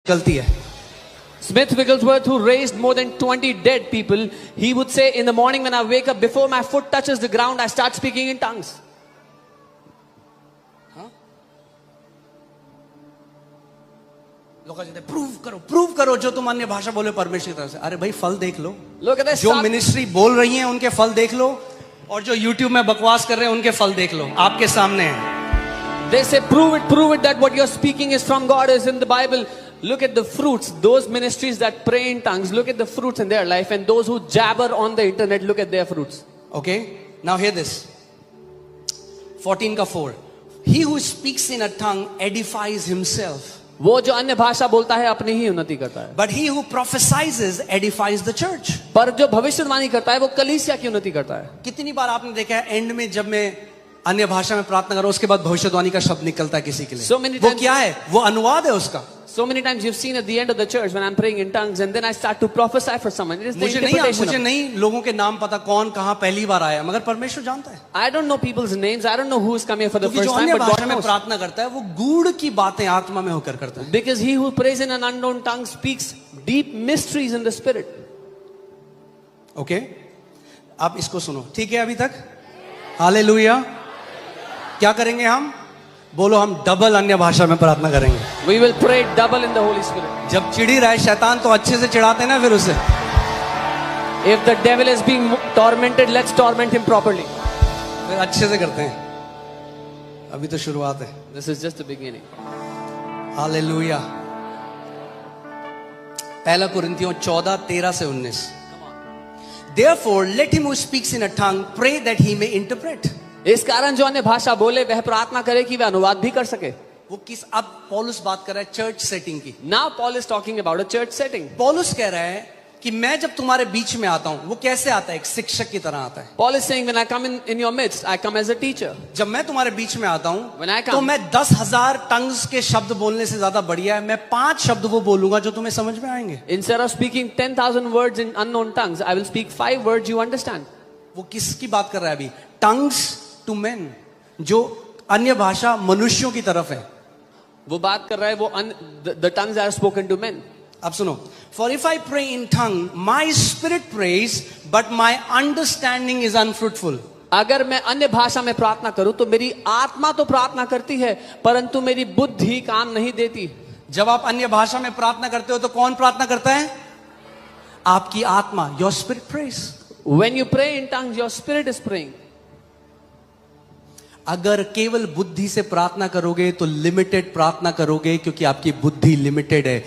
गलती है। Smith Wigglesworth, who raised more than 20 dead people, he would say, in the morning when I wake up, before my foot touches the ground, I start speaking in tongues. लोग कहते हैं prove करो जो तुम अन्य भाषा बोले परमेश्वर की तरफ से। अरे भाई फल देख लो। Look at this. जो मिनिस्ट्री बोल रही हैं उनके फल देख लो, और जो यूट्यूब में बकवास कर रहे हैं उनके फल देख लो, आपके सामने है। They say, prove it that what you're speaking is from God, is in the Bible. Look at the fruits. Those ministries that pray in tongues, look at the fruits in their life. And those who jabber on the internet, look at their fruits. Okay, now hear this. 14:4. He who speaks in a tongue edifies himself. वो जो अन्य भाषा बोलता है अपनी ही उन्नति करता है। But he who prophesies edifies the church. पर जो भविष्यवाणी करता है वो कलीसिया की उन्नति करता है। कितनी बार आपने देखा है एंड में जब मैं अन्य भाषा में प्रार्थना करो उसके बाद भविष्यवाणी का शब्द निकलता है किसी के लिए। So many वो times, क्या है? वो अनुवाद है उसका। So many times you've seen at the end of the church when I'm praying in tongues and then I start to prophesy for someone. It is the interpretation. मुझे नहीं लोगों के नाम पता कौन कहाँ पहली बार आया, मगर परमेश्वर जानता है। I don't know people's names. I don't know who is coming for the first time, अन्य but God भाषा में knows. प्रार्थना करता है वो गूढ़ की बातें आत्मा में होकर करता है। Because he who prays in an unknown tongue speaks deep mysteries in the spirit. Okay? आप इसको सुनो, ठीक है अभी तक? हालेलुया। क्या करेंगे हम? बोलो हम डबल अन्य भाषा में प्रार्थना करेंगे। We will pray double in the Holy Spirit. जब चिढ़ी रहा है शैतान तो अच्छे से चिढ़ाते ना फिर उसे। If the devil is being tormented, let's torment him properly. फिर अच्छे से करते हैं। अभी तो शुरुआत है। This is just the beginning. Hallelujah. पहला कुरिन्थियों 14:13 से 19। Therefore, let him who speaks in a tongue pray that he may interpret. इस कारण जो अन्य भाषा बोले वह प्रार्थना करे कि वह अनुवाद भी कर सके। वो किस, अब पौलुस बात कर रहा है चर्च सेटिंग की। Now Paul is talking about a church setting. पौलुस कह रहा है कि मैं जब तुम्हारे बीच में आता हूं वो कैसे आता है? एक शिक्षक की तरह आता है। Paul is saying when I come in your midst, I come as a teacher. जब मैं तुम्हारे बीच में आता When I हूं come, तो मैं 10,000 टंग्स के शब्द बोलने से ज्यादा बढ़िया है मैं 5 शब्द वो बोलूंगा जो तुम्हें समझ में आएंगे। instead of speaking 10,000 words in unknown tongues, I will speak 5 words you understand. वो किसकी बात कर रहा है अभी? टंग्स टू मेन, जो अन्य भाषा मनुष्यों की तरफ है। वो बात कर रहा है वो the tongues are spoken to men. अब सुनो, for if I pray in tongue, my spirit prays, but my understanding is unfruitful. अगर मैं अन्य भाषा में प्रार्थना करूं तो मेरी आत्मा तो प्रार्थना करती है परंतु मेरी बुद्धि काम नहीं देती। जब आप अन्य भाषा में प्रार्थना करते हो तो कौन प्रार्थना करता है? आपकी आत्मा, your spirit prays. When you pray in tongues, your spirit is praying. अगर केवल बुद्धि से प्रार्थना करोगे तो लिमिटेड प्रार्थना करोगे, क्योंकि आपकी बुद्धि लिमिटेड है।